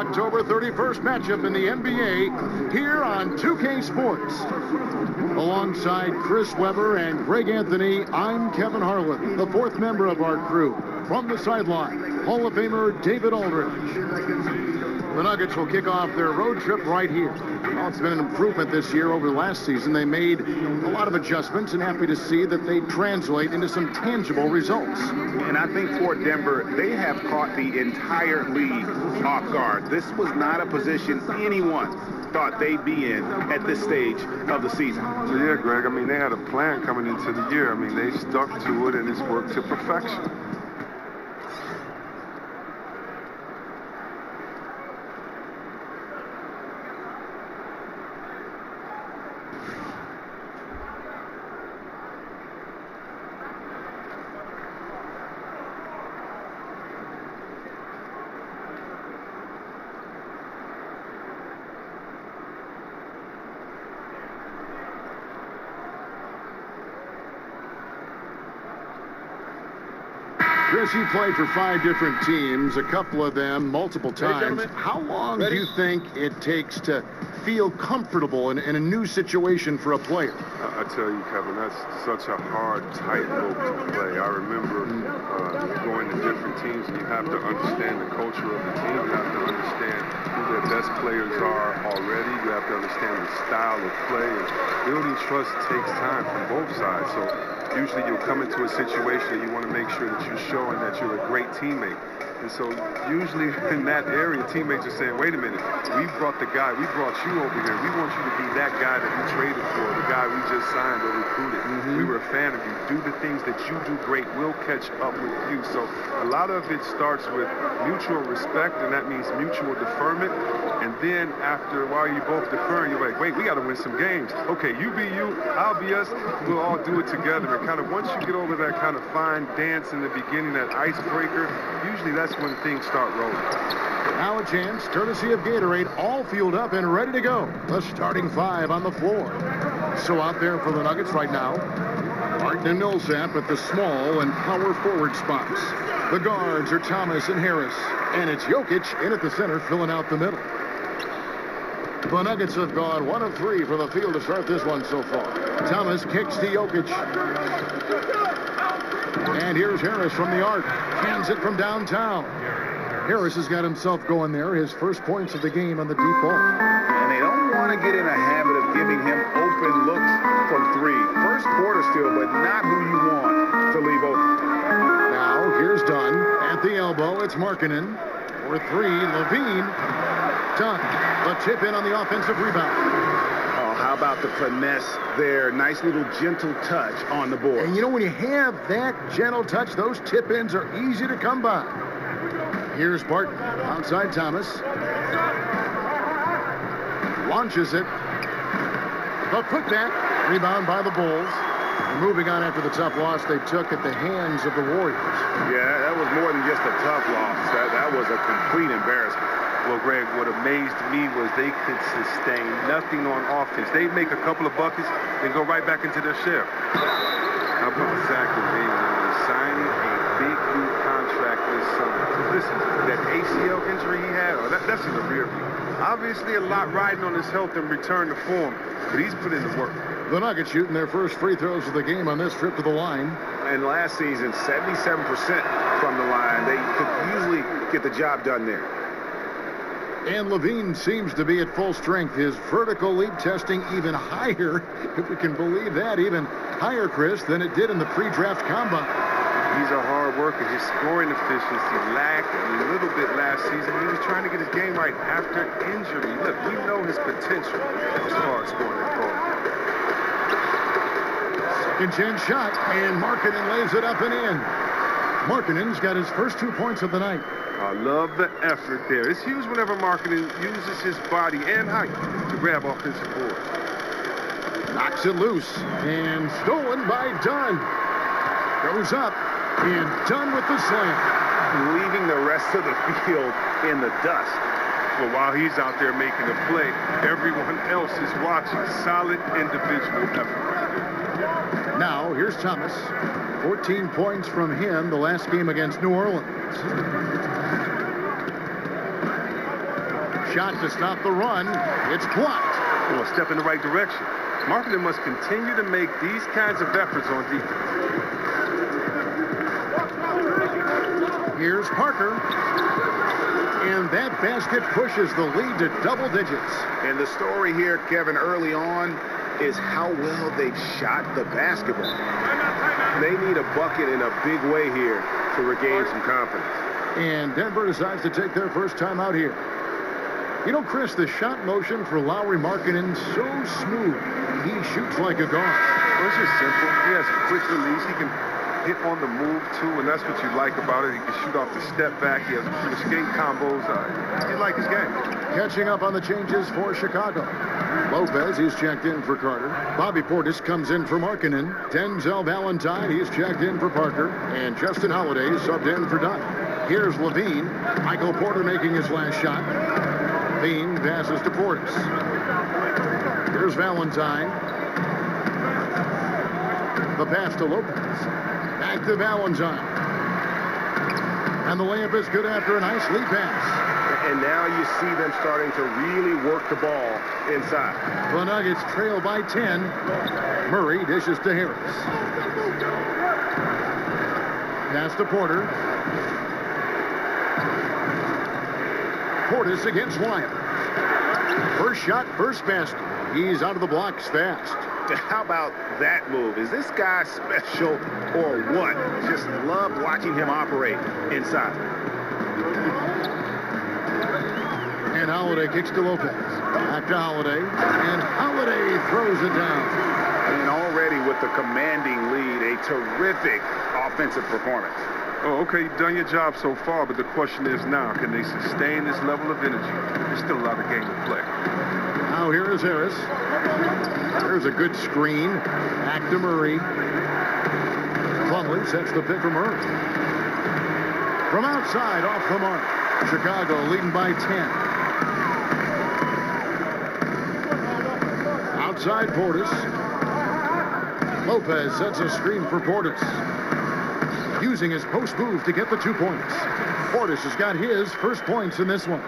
October 31st matchup in the NBA here on 2K Sports. Alongside Chris Webber and Greg Anthony, I'm Kevin Harlan, the fourth member of our crew. From the sideline, Hall of Famer David Aldridge. The Nuggets will kick off their road trip right here. Well, it's been an improvement this year over last season. They made a lot of adjustments, and happy to see that they translate into some tangible results. And I think for Denver, they have caught the entire league off guard. This was not a position anyone thought they'd be in at this stage of the season. So yeah, Greg, I mean, they had a plan coming into the year. I mean, they stuck to it, and it's worked to perfection. Chris, you played for 5 different teams, a couple of them multiple times. How long do you think it takes to feel comfortable in a new situation for a player? I tell you, Kevin, that's such a hard tightrope to play. I remember going to different teams, and you have to understand the culture of the team. You have to understand who their best players are already. You have to understand the style of play. And building trust takes time from both sides. So usually you'll come into a situation and you want to make sure that you're showing that you're a great teammate. And so usually in that area, teammates are saying, wait a minute, we brought you over here. We want you to be that guy that we traded for, the guy we just signed or recruited. We were a fan of you. Do the things that you do great. We'll catch up with you. So a lot of it starts with mutual respect, and that means mutual deferment. And then after a while, you both deferring, you're like, wait, we got to win some games. Okay, you be you, I'll be us. We'll all do it together. And kind of once you get over that kind of fine dance in the beginning, that icebreaker, usually that's when things start rolling. Now a chance, courtesy of Gatorade, all fueled up and ready to go. The starting 5 on the floor. So out there for the Nuggets right now, Martin and Millsap at the small and power forward spots. The guards are Thomas and Harris, and it's Jokic in at the center, filling out the middle. The Nuggets have gone 1 of 3 from the field to start this one so far. Thomas kicks to Jokic. And here's Harris from the arc. Hands it from downtown. Harris has got himself going there. His first points of the game on the deep ball. And they don't want to get in a habit of giving him open looks from 3. First quarter still, but not who you want to leave open. Now here's Dunn at the elbow. It's Markkanen. For 3, Levine. Dunn. The tip in on the offensive rebound. How about the finesse there? Nice little gentle touch on the board. And you know, when you have that gentle touch, those tip-ins are easy to come by. Here's Barton outside Thomas. Launches it. The putback. Rebound by the Bulls. Moving on after the tough loss they took at the hands of the Warriors. Yeah, that was more than just a tough loss. That was a complete embarrassment. Well, Greg, what amazed me was they could sustain nothing on offense. They'd make a couple of buckets and go right back into their shell. How about Zach LaVine signing a big new contract this summer? Listen, that ACL injury he had, that's in the rear view. Obviously, a lot riding on his health and return to form, but he's put in the work. The Nuggets shooting their first free throws of the game on this trip to the line. And last season, 77% from the line. They could usually get the job done there. And Levine seems to be at full strength. His vertical leap testing even higher, if we can believe that, even higher, Chris, than it did in the pre-draft combine. He's a hard worker. His scoring efficiency lacked a little bit last season. He was trying to get his game right after injury. Look, we know his potential as far as scoring that ball. Second chance shot, and Markkanen lays it up and in. Markkanen's got his first 2 points of the night. I love the effort there. It's huge whenever Markkanen uses his body and height to grab offensive boards. Knocks it loose, and stolen by Dunn. Goes up, and Dunn with the slam. Leaving the rest of the field in the dust. Well, while he's out there making a play, everyone else is watching. Solid individual effort right there. Now, here's Thomas. 14 points from him the last game against New Orleans. Shot to stop the run. It's blocked. Well, a step in the right direction. Marketing must continue to make these kinds of efforts on defense. Here's Parker. And that basket pushes the lead to double digits. And the story here, Kevin, early on is how well they've shot the basketball. They need a bucket in a big way here to regain some confidence. And Denver decides to take their first time out here. You know, Chris, the shot motion for Lauri Markkanen so smooth. He shoots like a guard. Well, it's just simple. He has a quick release. He can hit on the move, too, and that's what you like about it. He can shoot off the step back. He has escape combos. You like his game. Catching up on the changes for Chicago. Lopez, he's checked in for Carter. Bobby Portis comes in for Markkanen. Denzel Valentine, he's checked in for Parker. And Justin Holiday subbed in for Dunn. Here's Levine. Michael Porter making his last shot. Levine passes to Portis. Here's Valentine. The pass to Lopez. Back to Valentine. And the layup is good after a nice lead pass. And now you see them starting to really work the ball inside. The Nuggets trail by 10. Murray dishes to Harris. Pass to Porter. Portis against Wyatt. First shot, first basket. He's out of the blocks fast. How about that move? Is this guy special or what? Just love watching him operate inside. And Holiday kicks to Lopez. Back to Holiday. And Holiday throws it down. And already with the commanding lead, a terrific offensive performance. Oh, okay, you've done your job so far, but the question is now, can they sustain this level of energy? There's still a lot of game to play. Now here is Harris. There's a good screen. Back to Murray. Plumlee sets the pick for Murray. From outside, off the mark. Chicago leading by 10. Outside Portis. Lopez sets a screen for Portis. Using his post move to get the 2 points. Portis has got his first points in this one.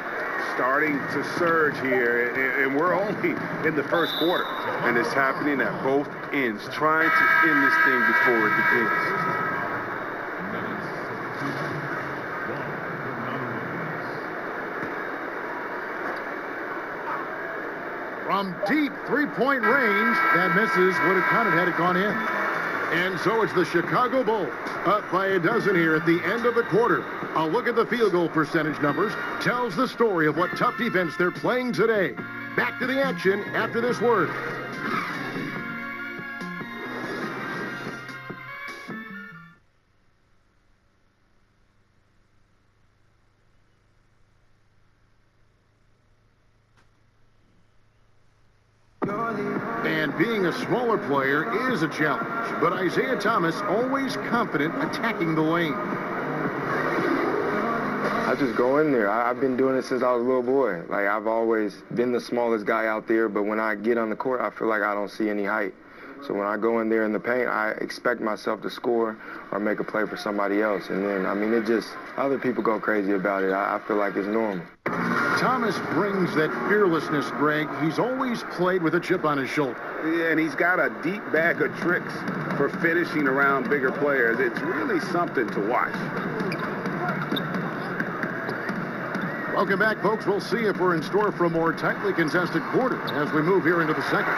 Starting to surge here, and we're only in the first quarter. And it's happening at both ends, trying to end this thing before it begins. From deep three-point range, that misses. Would have counted had it gone in. And so it's the Chicago Bulls up by a dozen here at the end of the quarter. A look at the field goal percentage numbers tells the story of what tough defense they're playing today. Back to the action after this word. And being a smaller player is a challenge, but Isaiah Thomas always confident attacking the lane. I just go in there. I've been doing it since I was a little boy. Like, I've always been the smallest guy out there, but when I get on the court, I feel like I don't see any height. So when I go in there in the paint, I expect myself to score or make a play for somebody else. And then, I mean, other people go crazy about it. I feel like it's normal. Thomas brings that fearlessness, Greg. He's always played with a chip on his shoulder. Yeah, and he's got a deep bag of tricks for finishing around bigger players. It's really something to watch. Welcome back, folks. We'll see if we're in store for a more tightly contested quarter as we move here into the second.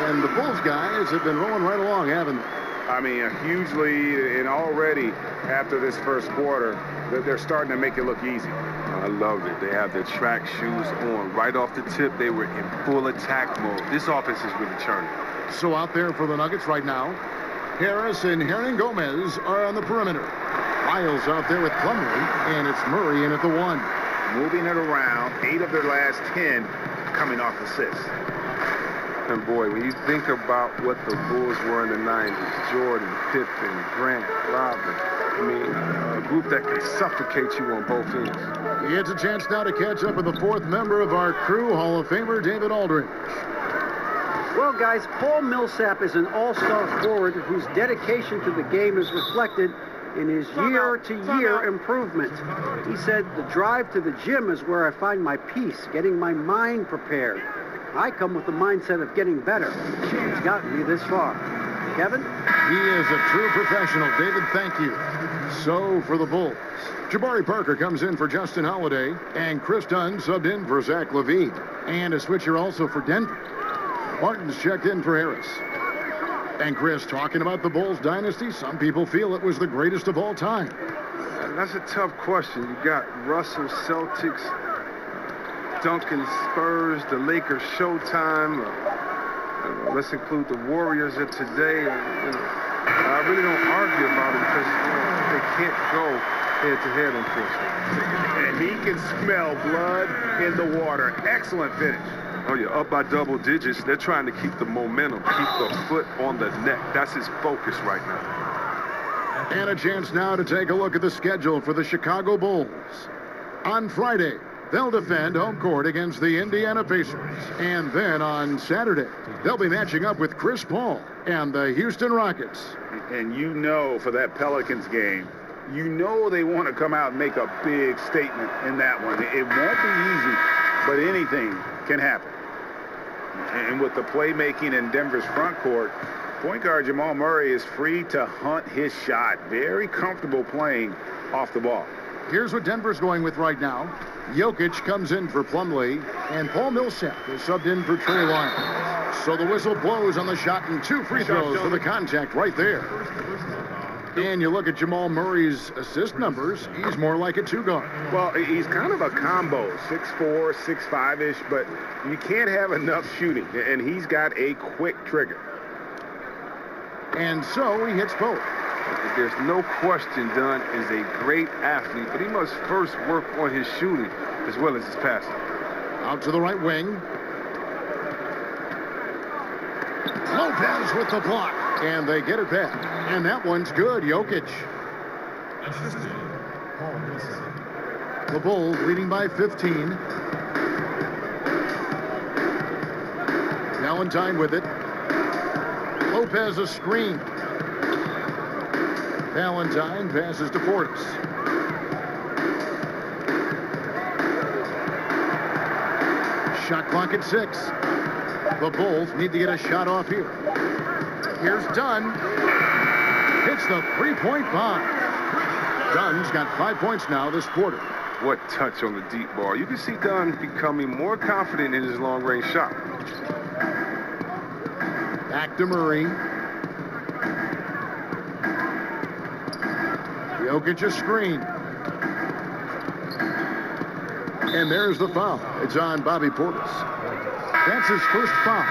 And the Bulls guys have been rolling right along, haven't they? I mean, a huge lead, and already after this first quarter, they're starting to make it look easy. I love it. They have their track shoes on. Right off the tip, they were in full attack mode. This offense is really churning. So out there for the Nuggets right now, Harris and Hernan Gomez are on the perimeter. Lyles out there with Plumlee, and it's Murray in at the 1. Moving it around, 8 of their last 10 coming off assists. And boy, when you think about what the Bulls were in the 90s, Jordan, Pippen, Grant, Robin, I mean, a group that can suffocate you on both ends. He gets a chance now to catch up with the fourth member of our crew, Hall of Famer David Aldridge. Well, guys, Paul Millsap is an all-star forward whose dedication to the game is reflected in his year-to-year improvement. He said, the drive to the gym is where I find my peace, getting my mind prepared. I come with the mindset of getting better. He's gotten me this far. Kevin? He is a true professional. David, thank you. So for the Bulls, Jabari Parker comes in for Justin Holiday, and Chris Dunn subbed in for Zach LaVine. And a switcher also for Denver. Martin's checked in for Harris. And Chris, talking about the Bulls dynasty, some people feel it was the greatest of all time. That's a tough question. You got Russell, Celtics, Duncan, Spurs, the Lakers, Showtime. Let's include the Warriors of today. I really don't argue about it because they can't go head-to-head, unfortunately. And he can smell blood in the water. Excellent finish. Oh, yeah, up by double digits. They're trying to keep the momentum, keep the foot on the neck. That's his focus right now. And a chance now to take a look at the schedule for the Chicago Bulls. On Friday, they'll defend home court against the Indiana Pacers. And then on Saturday, they'll be matching up with Chris Paul and the Houston Rockets. And you know, for that Pelicans game, you know they want to come out and make a big statement in that one. It won't be easy, but anything can happen. And with the playmaking in Denver's front court, point guard Jamal Murray is free to hunt his shot. Very comfortable playing off the ball. Here's what Denver's going with right now. Jokic comes in for Plumlee, and Paul Millsap is subbed in for Trey Lyons. So the whistle blows on the shot, and 2 free throws for the contact right there. And you look at Jamal Murray's assist numbers, he's more like a 2-guard. Well, he's kind of a combo, 6'4", 6'5"-ish, but you can't have enough shooting, and he's got a quick trigger. And so he hits both. There's no question Dunn is a great athlete, but he must first work on his shooting as well as his passing. Out to the right wing. Lopez with the block. And they get it back. And that one's good. Jokic. The Bulls leading by 15. Valentine with it. Lopez a screen. Valentine passes to Portis. Shot clock at 6. The Bulls need to get a shot off here. Here's Dunn. Hits the three-point bomb. Dunn's got 5 points now this quarter. What touch on the deep ball. You can see Dunn becoming more confident in his long-range shot. Back to Murray. Jokic a screen. And there's the foul. It's on Bobby Portis. That's his first foul.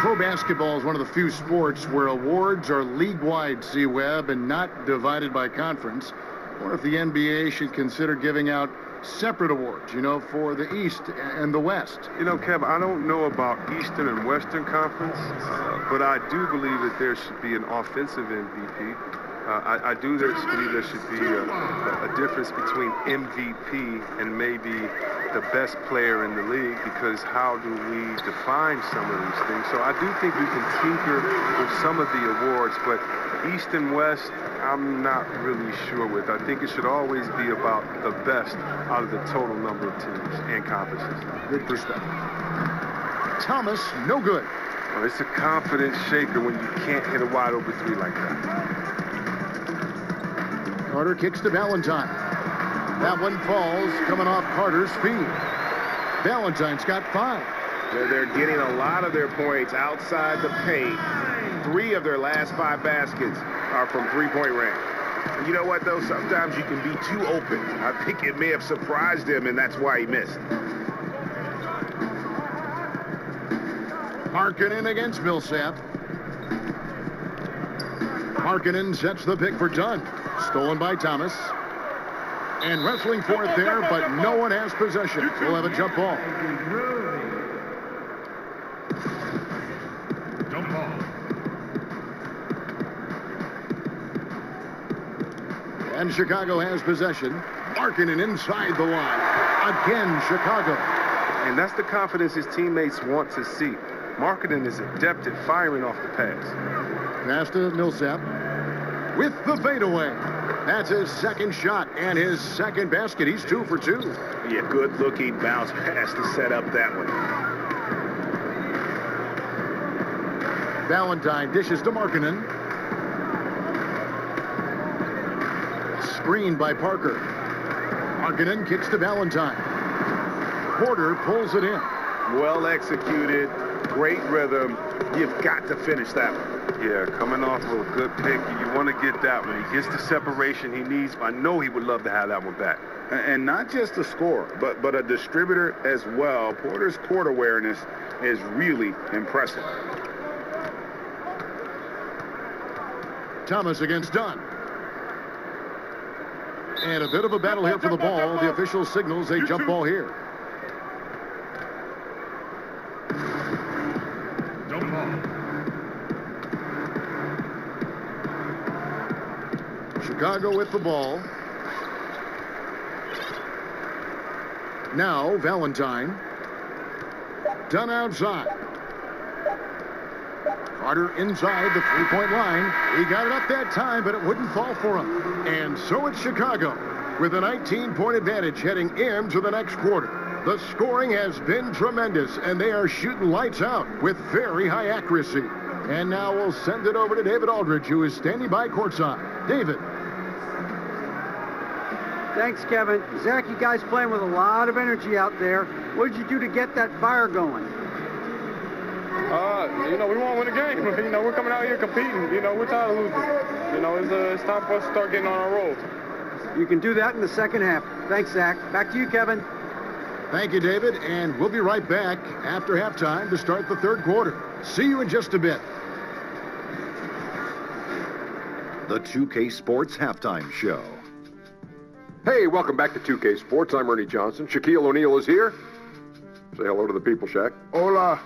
Pro basketball is one of the few sports where awards are league-wide, C-Web, and not divided by conference. Or if the NBA should consider giving out separate awards, you know, for the East and the West. You know, Kev, I don't know about Eastern and Western Conference, but I do believe that there should be an offensive MVP. I do believe there should be a difference between MVP and maybe the best player in the league, because how do we define some of these things? So I do think we can tinker with some of the awards, but East and West, I'm not really sure with. I think it should always be about the best out of the total number of teams and conferences. Good perspective. Thomas, no good. Well, it's a confidence shaker when you can't hit a wide open three like that. Carter kicks to Valentine. That one falls, coming off Carter's feet. Valentine's got 5. They're getting a lot of their points outside the paint. 3 of their last 5 baskets are from three-point range. You know what, though? Sometimes you can be too open. I think it may have surprised him, and that's why he missed. Markkanen against Millsap. Markkanen sets the pick for Dunn. Stolen by Thomas. And wrestling for it there, but no one has possession. We'll have a jump ball. Jump ball. And Chicago has possession. Markkanen inside the line. Again, Chicago. And that's the confidence his teammates want to see. Markkanen is adept at firing off the pass. Pass to Millsap with the fadeaway. That's his second shot and his second basket. He's 2 for 2. Yeah, good-looking bounce pass to set up that one. Valentine dishes to Markkanen. Screened by Parker. Markkanen kicks to Valentine. Porter pulls it in. Well executed, great rhythm. You've got to finish that one. Yeah, coming off of a good pick, you want to get that one. He gets the separation he needs. I know he would love to have that one back. And not just a scorer, but a distributor as well. Porter's court awareness is really impressive. Thomas against Dunn. And a bit of a battle here for the ball. The official signals a jump ball here. Jump ball. Chicago with the ball. Now Valentine. Dunn outside. Carter inside the three-point line. He got it up that time, but it wouldn't fall for him. And so it's Chicago with a 19-point advantage heading into the next quarter. The scoring has been tremendous, and they are shooting lights out with very high accuracy. And now we'll send it over to David Aldridge, who is standing by courtside. David. Thanks, Kevin. Zach, you guys playing with a lot of energy out there. What did you do to get that fire going? We want to win the game. We're coming out here competing. We're tired of losing. It's time for us to start getting on our roll. You can do that in the second half. Thanks, Zach. Back to you, Kevin. Thank you, David. And we'll be right back after halftime to start the third quarter. See you in just a bit. The 2K Sports Halftime Show. Hey, welcome back to 2K Sports. I'm Ernie Johnson. Shaquille O'Neal is here. Say hello to the people, Shaq. Hola.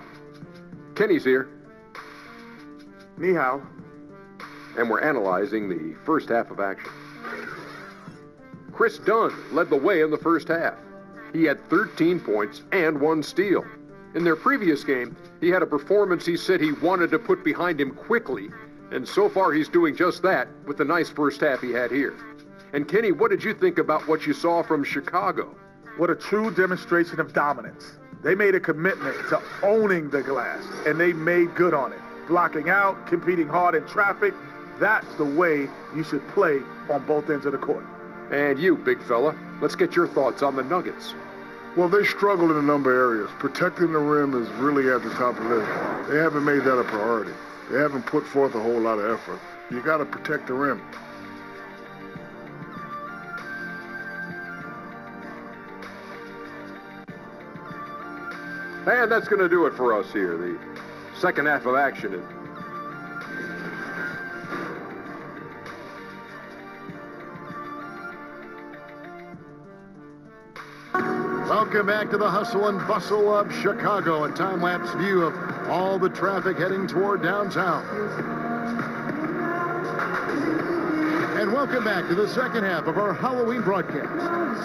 Kenny's here. Ni hao. And we're analyzing the first half of action. Chris Dunn led the way in the first half. He had 13 points and 1 steal. In their previous game, he had a performance he said he wanted to put behind him quickly. And so far, he's doing just that with the nice first half he had here. And Kenny, what did you think about what you saw from Chicago? What a true demonstration of dominance. They made a commitment to owning the glass, and they made good on it. Blocking out, competing hard in traffic, that's the way you should play on both ends of the court. And you, big fella, let's get your thoughts on the Nuggets. Well, they struggled in a number of areas. Protecting the rim is really at the top of the list. They haven't made that a priority. They haven't put forth a whole lot of effort. You got to protect the rim. And that's going to do it for us here. The second half of action. Welcome back to the hustle and bustle of Chicago. A time-lapse view of all the traffic heading toward downtown. And welcome back to the second half of our Halloween broadcast.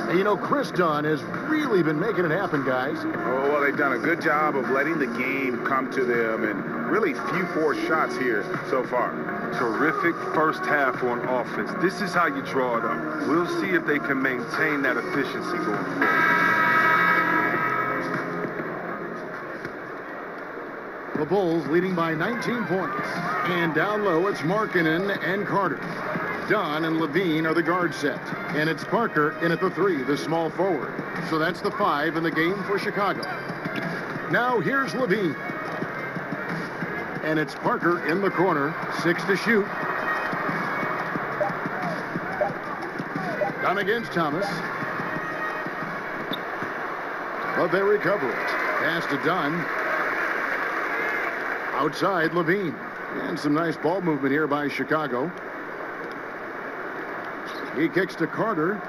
And Chris Dunn has really been making it happen, guys. Oh, well, they've done a good job of letting the game come to them, and really few forced shots here so far. Terrific first half on offense. This is how you draw it up. We'll see if they can maintain that efficiency going forward. The Bulls leading by 19 points. And down low, it's Markkanen and Carter. Dunn and Levine are the guard set. And it's Parker in at the 3, the small forward. So that's the 5 in the game for Chicago. Now here's Levine. And it's Parker in the corner, 6 to shoot. Dunn against Thomas. But they recover it. Pass to Dunn. Outside, Levine. And some nice ball movement here by Chicago. He kicks to Carter.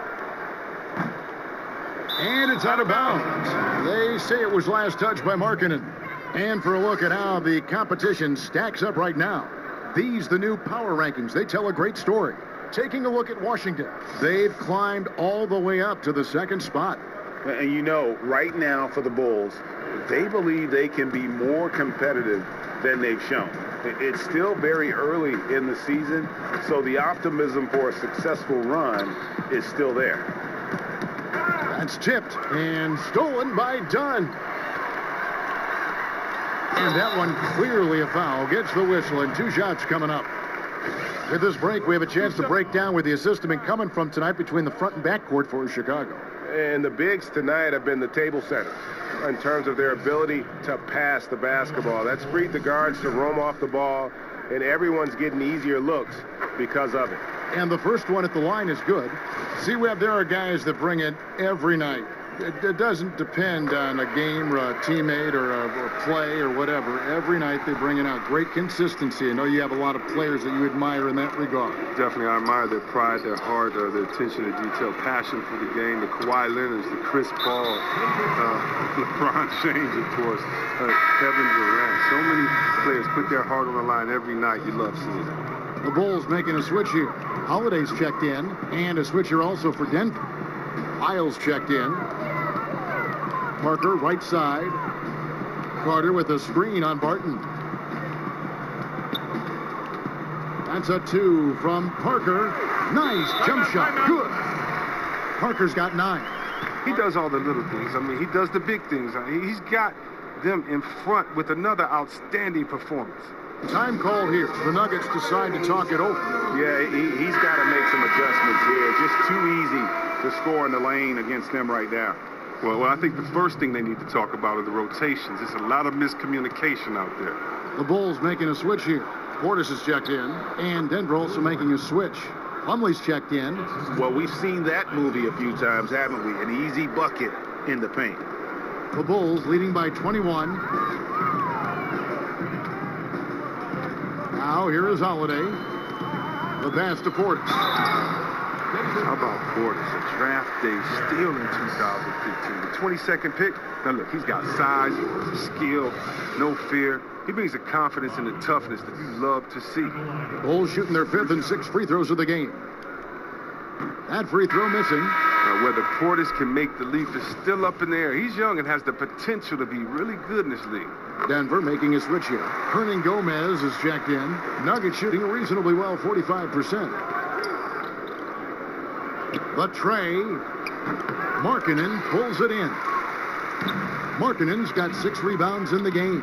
And it's out of bounds. They say it was last touched by Markkanen. And for a look at how the competition stacks up right now. These, the new power rankings, they tell a great story. Taking a look at Washington, they've climbed all the way up to the second spot. And right now for the Bulls, they believe they can be more competitive than they've shown. It's still very early in the season, so the optimism for a successful run is still there. That's tipped and stolen by Dunn. And that one clearly a foul. Gets the whistle, and 2 shots coming up. With this break, we have a chance to break down where the assist has been coming from tonight between the front and back court for Chicago. And the bigs tonight have been the table setters in terms of their ability to pass the basketball. That's freed the guards to roam off the ball, and everyone's getting easier looks because of it. And the first one at the line is good. C-Web, there are guys that bring it every night. It doesn't depend on a game or a teammate or a play or whatever. Every night they bring it out. Great consistency. I know you have a lot of players that you admire in that regard. Definitely, I admire their pride, their heart, their attention to detail, passion for the game. The Kawhi Leonards, the Chris Paul, LeBron James, of course, Kevin Durant. So many players put their heart on the line every night. You love seeing it. The Bulls making a switch here. Holiday's checked in, and a switch here also for Denver. Isles checked in. Parker, right side. Carter with a screen on Barton. That's a 2 from Parker. Nice jump shot. Good. Parker's got 9. He does all the little things. I mean, he does the big things. He's got them in front with another outstanding performance. Time called here. The Nuggets decide to talk it over. Yeah, he's got to make some adjustments here. It's just too easy to score in the lane against them right now. Well, I think the first thing they need to talk about are the rotations. There's a lot of miscommunication out there. The Bulls making a switch here. Portis is checked in, and Denver also making a switch. Plumlee's checked in. Well, we've seen that movie a few times, haven't we? An easy bucket in the paint. The Bulls leading by 21. Now, here is Holiday. The pass to Portis. How about Portis? A draft day steal in 2015. The 22nd pick. Now look, he's got size, skill, no fear. He brings the confidence and the toughness that you love to see. Bulls shooting their 5th and 6th free throws of the game. That free throw missing. Now whether Portis can make the leap is still up in the air. He's young and has the potential to be really good in this league. Denver making a switch here. Hernan Gomez is checked in. Nuggets shooting reasonably well, 45%. But Trey Markkanen pulls it in. Markkanen's got 6 rebounds in the game.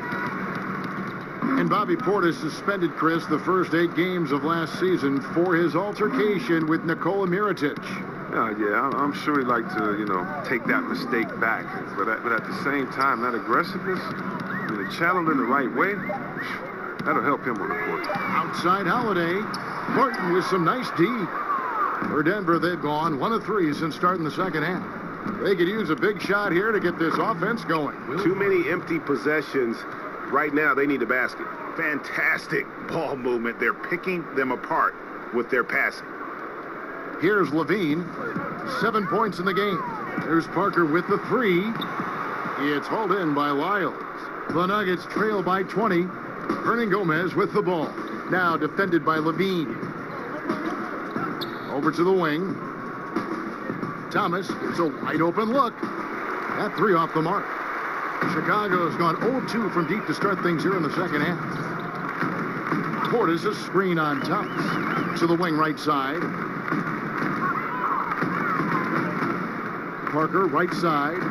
And Bobby Portis suspended, Chris, the first 8 games of last season for his altercation with Nikola Mirotic. Yeah, I'm sure he'd like to, take that mistake back. But at the same time, that aggressiveness, to channel in the right way, that'll help him on the court. Outside Holiday. Barton with some nice D. For Denver, they've gone 1 of 3 since starting the second half. They could use a big shot here to get this offense going. Too many empty possessions. Right now, they need a basket. Fantastic ball movement. They're picking them apart with their passing. Here's Levine. 7 points in the game. There's Parker with the 3. It's hauled in by Lyles. The Nuggets trail by 20. Hernan Gomez with the ball. Now defended by Levine. Over to the wing. Thomas gets a wide open look. That 3 off the mark. Chicago has gone 0-2 from deep to start things here in the second half. Portis a screen on Thomas. To the wing right side. Parker right side.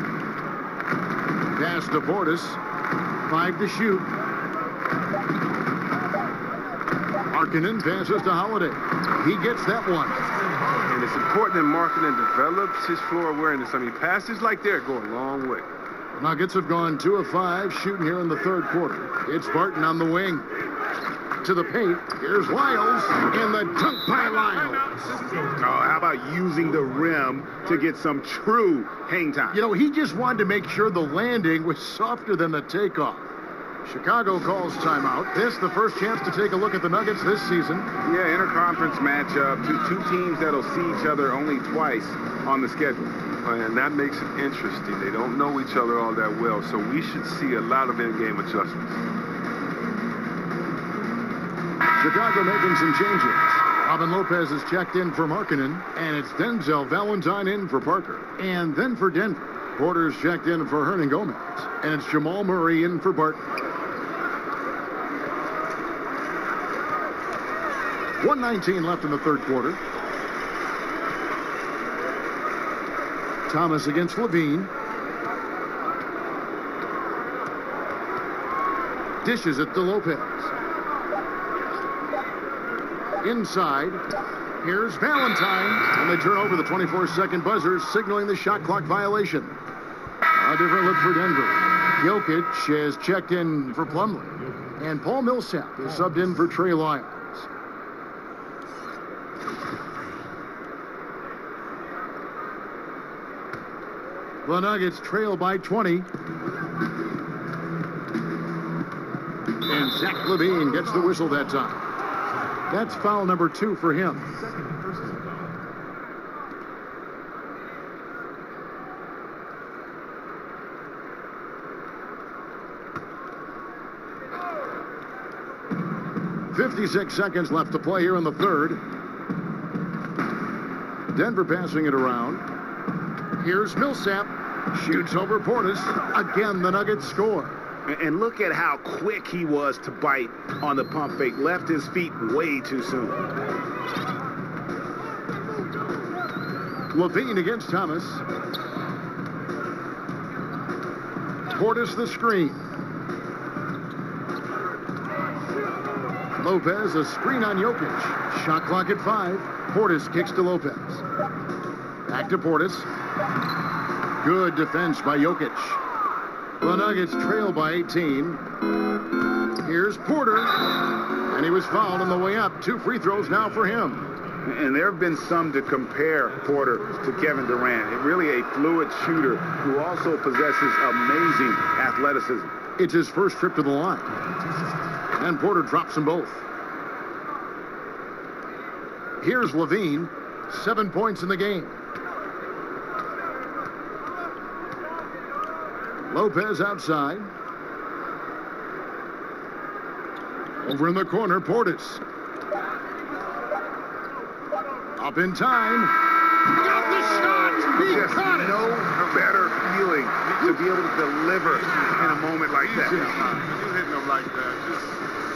Pass to Portis. 5 to shoot. Markkanen passes to Holiday. He gets that one. And it's important that Markkanen develops his floor awareness. I mean, passes like that go a long way. The Nuggets have gone 2 of 5 shooting here in the third quarter. It's Barton on the wing. To the paint. Here's Lyles. And the dunk by Lyles. Oh, how about using the rim to get some true hang time? He just wanted to make sure the landing was softer than the takeoff. Chicago calls timeout. This the first chance to take a look at the Nuggets this season. Yeah, interconference matchup. Two teams that'll see each other only twice on the schedule. And that makes it interesting. They don't know each other all that well, so we should see a lot of in-game adjustments. Chicago making some changes. Robin Lopez is checked in for Markkanen, and it's Denzel Valentine in for Parker. And then for Denver, Porter's checked in for Hernan Gomez, and it's Jamal Murray in for Barton. 1:19 left in the third quarter. Thomas against Levine. Dishes it to Lopez. Inside. Here's Valentine. And they turn over the 24-second buzzer, signaling the shot clock violation. A different look for Denver. Jokic is checked in for Plumlee. And Paul Millsap is subbed in for Trey Lyons. The Nuggets trail by 20. And Zach LaVine gets the whistle that time. That's foul number 2 for him. .56 seconds left to play here in the third. Denver passing it around. Here's Millsap. Shoots over Portis. Again, the Nuggets score. And look at how quick he was to bite on the pump fake. Left his feet way too soon. LaVine against Thomas. Portis the screen. Lopez, a screen on Jokic. Shot clock at 5. Portis kicks to Lopez. Back to Portis. Good defense by Jokic. The Nuggets trail by 18. Here's Porter. And he was fouled on the way up. 2 free throws now for him. And there have been some to compare Porter to Kevin Durant. Really a fluid shooter who also possesses amazing athleticism. It's his first trip to the line. And Porter drops them both. Here's LaVine. 7 points in the game. Lopez outside. Over in the corner, Portis. Up in time. Got the shot! He caught it! No better feeling to be able to deliver in a moment like that. You hitting them like that.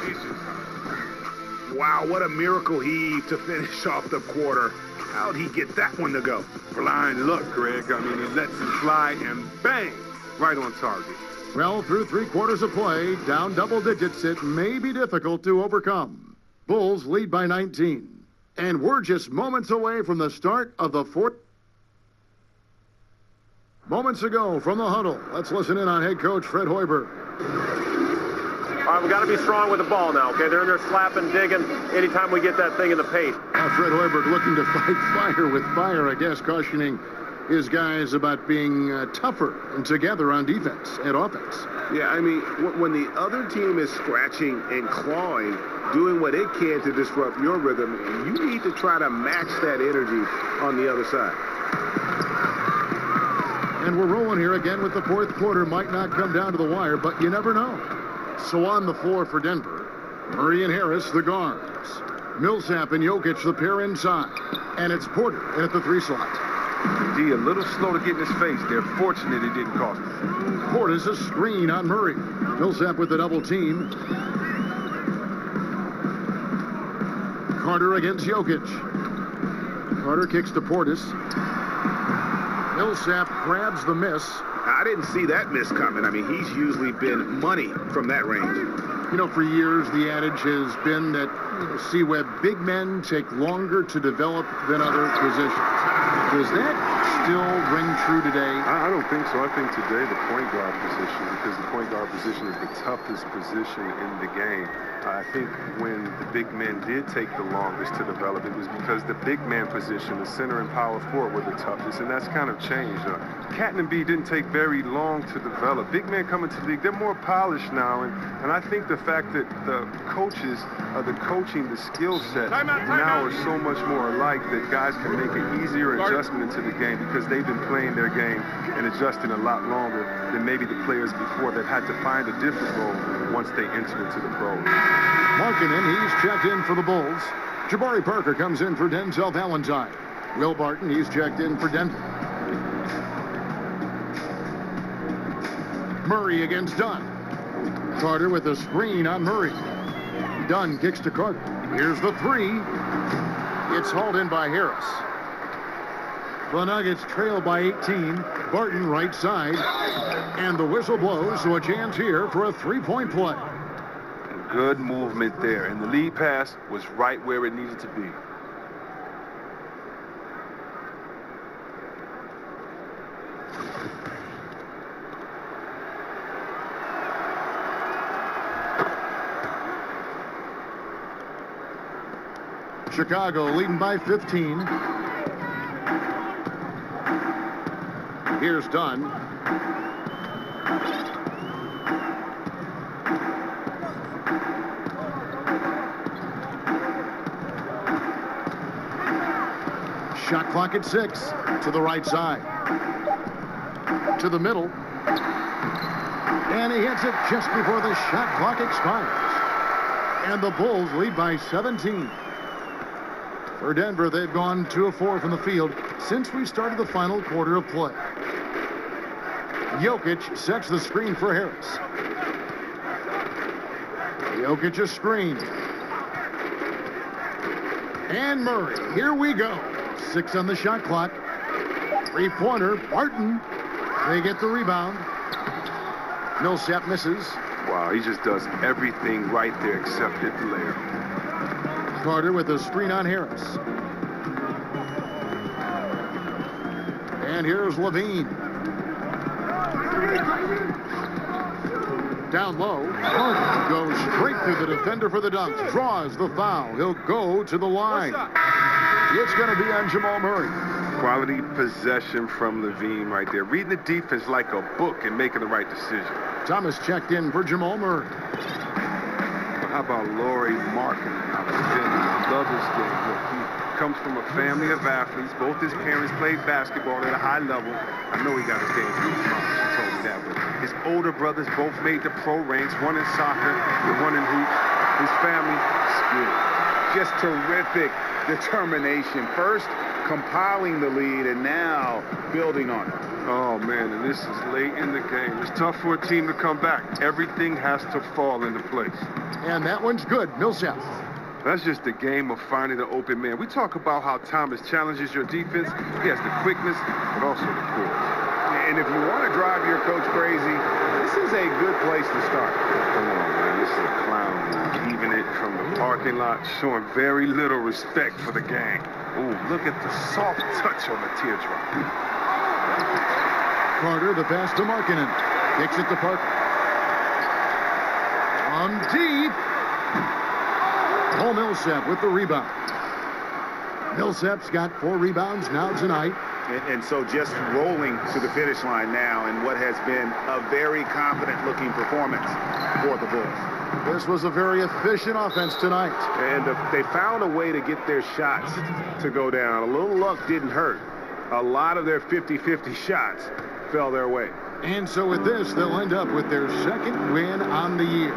He's just... Wow, what a miracle heave to finish off the quarter. How'd he get that one to go? Blind luck, Greg. I mean, he lets it fly and bang! Right on target. Well, through 3 quarters of play, down double digits, it may be difficult to overcome. Bulls lead by 19. And we're just moments away from the start of the fourth. Moments ago from the huddle, let's listen in on head coach Fred Hoiberg. All right, we got to be strong with the ball now, okay? They're in there slapping, digging anytime we get that thing in the paint. Fred Hoiberg looking to fight fire with fire, I guess, cautioning his guys about being tougher and together on defense and offense. Yeah, I mean, when the other team is scratching and clawing, doing what it can to disrupt your rhythm, you need to try to match that energy on the other side. And we're rolling here again with the fourth quarter. Might not come down to the wire, but you never know. So on the floor for Denver, Murray and Harris, the guards. Millsap and Jokic, the pair inside. And it's Porter at the 3 slot. D a little slow to get in his face. They're fortunate it didn't cost him. Porter's a screen on Murray. Millsap with the double team. Carter against Jokic. Carter kicks to Portis. Millsap grabs the miss. I didn't see that miss coming. I mean, he's usually been money from that range. You know, for years, the adage has been that, C-Web, big men take longer to develop than other positions. Does that still ring true today? I don't think so. I think today the point guard position, because the point guard position is the toughest position in the game. I think when the big men did take the longest to develop, it was because the big man position, the center and power forward, were the toughest, and that's kind of changed. Cat and B didn't take very long to develop. Big men coming to the league, they're more polished now, and I think the fact that the coaches are the coaching, the skill set now are so much more alike that guys can make an easier adjustment into the game because they've been playing their game and adjusting a lot longer than maybe the players before that had to find a different role once they enter into the pros. Markkanen, he's checked in for the Bulls. Jabari Parker comes in for Denzel Valentine. Will Barton, he's checked in for Denver. Murray against Dunn. Carter with a screen on Murray. Dunn kicks to Carter. Here's the three. It's hauled in by Harris. The Nuggets trail by 18. Barton right side. And the whistle blows, so a chance here for a three-point play. Good movement there. And the lead pass was right where it needed to be. Chicago leading by 15. Here's Dunn. Shot clock at 6. To the right side. To the middle. And he hits it just before the shot clock expires. And the Bulls lead by 17. For Denver, they've gone 2 of 4 from the field since we started the final quarter of play. Jokic sets the screen for Harris. Jokic a screen. And Murray, here we go. 6 on the shot clock. Three-pointer, Barton. They get the rebound. Millsap misses. Wow, he just does everything right there except hit the layup. Carter with a screen on Harris. And here's Levine. Down low. Carter goes straight through the defender for the Dunks. Draws the foul. He'll go to the line. It's going to be on Jamal Murray. Quality possession from Levine right there. Reading the defense like a book and making the right decision. Thomas checked in for Jamal Murray. How about Lauri Markkanen? I love his game. Look, he comes from a family of athletes. Both his parents played basketball at a high level. I know he got his game from his mom. She told me that. But his older brothers both made the pro ranks. One in soccer and one in hoops. His family, skilled. Just terrific determination. First, compiling the lead, and now building on it. Oh, man, and this is late in the game. It's tough for a team to come back. Everything has to fall into place. And that one's good. Millsap. That's just the game of finding the open man. We talk about how Thomas challenges your defense. He has the quickness, but also the core. And if you want to drive your coach crazy, this is a good place to start. Come on, man. This is a clown. Even it from the parking lot, showing very little respect for the gang. Ooh, look at the soft touch on the teardrop. Carter, the pass to Markkanen. Kicks it to Parker. On deep. Paul Millsap with the rebound. Millsap's got 4 rebounds now tonight. And so just rolling to the finish line now in what has been a very confident-looking performance for the Bulls. This was a very efficient offense tonight. And they found a way to get their shots to go down. A little luck didn't hurt. A lot of their 50-50 shots fell their way. And so with this, they'll end up with their 2nd win on the year.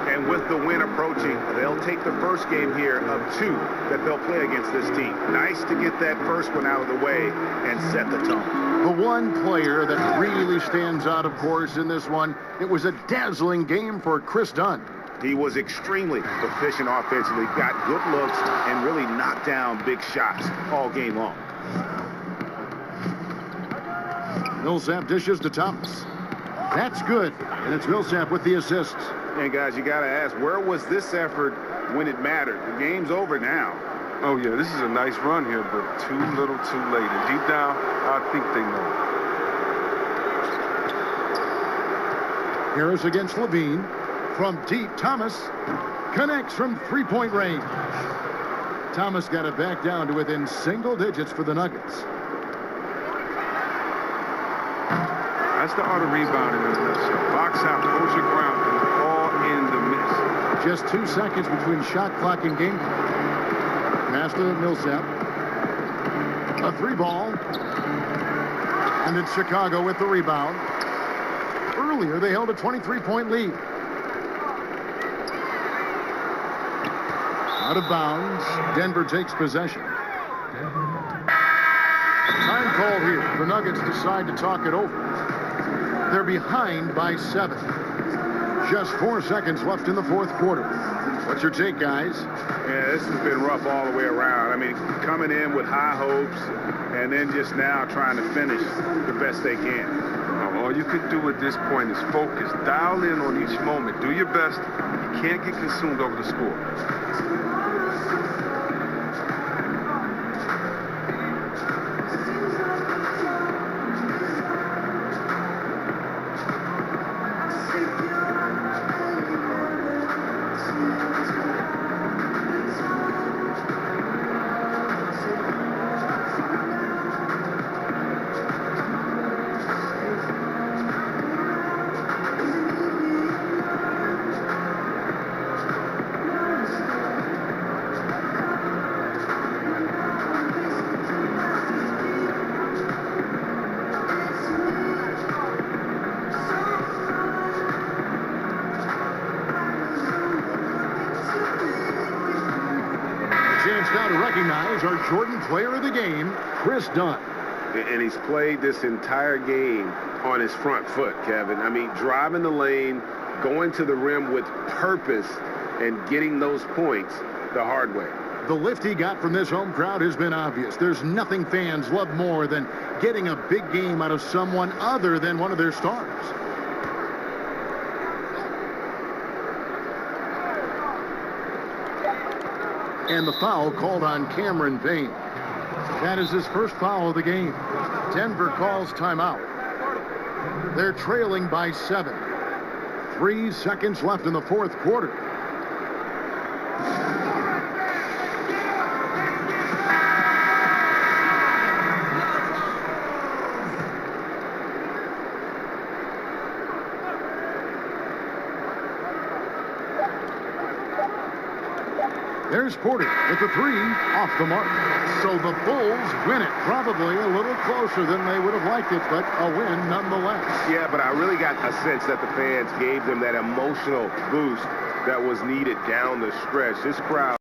And with the win approaching, they'll take the first game here of 2 that they'll play against this team. Nice to get that first one out of the way and set the tone. The one player that really stands out, of course, in this one, it was a dazzling game for Chris Dunn. He was extremely efficient offensively, got good looks, and really knocked down big shots all game long. Millsap dishes to Thomas. That's good, and it's Millsap with the assist. And guys, you got to ask, where was this effort when it mattered? The game's over now. Oh, yeah, this is a nice run here, but too little too late. And deep down, I think they know. Harris against Levine. From deep, Thomas connects from three-point range. Thomas got it back down to within single digits for the Nuggets. That's the art of rebounding in a nutshell. Box out, hold your ground, and all in the miss. Just 2 seconds between shot clock and game clock. Pass to Millsap. A 3-ball. And it's Chicago with the rebound. Earlier, they held a 23-point lead. Out of bounds. Denver takes possession. Time called here. The Nuggets decide to talk it over. They're behind by 7. Just 4 seconds left in the fourth quarter. What's your take, guys? Yeah, this has been rough all the way around. I mean, coming in with high hopes and then just now trying to finish the best they can. All you can do at this point is focus. Dial in on each moment. Do your best. You can't get consumed over the score. Chance now to recognize our Jordan Player of the Game, Chris Dunn. And he's played this entire game on his front foot, Kevin. I mean, driving the lane, going to the rim with purpose, and getting those points the hard way. The lift he got from this home crowd has been obvious. There's nothing fans love more than getting a big game out of someone other than one of their stars. And the foul called on Cameron Payne. That is his first foul of the game. Denver calls timeout. They're trailing by 7. 3 seconds left in the fourth quarter. There's Porter with the 3 off the mark. So the Bulls win it. Probably a little closer than they would have liked it, but a win nonetheless. Yeah, but I really got a sense that the fans gave them that emotional boost that was needed down the stretch. This crowd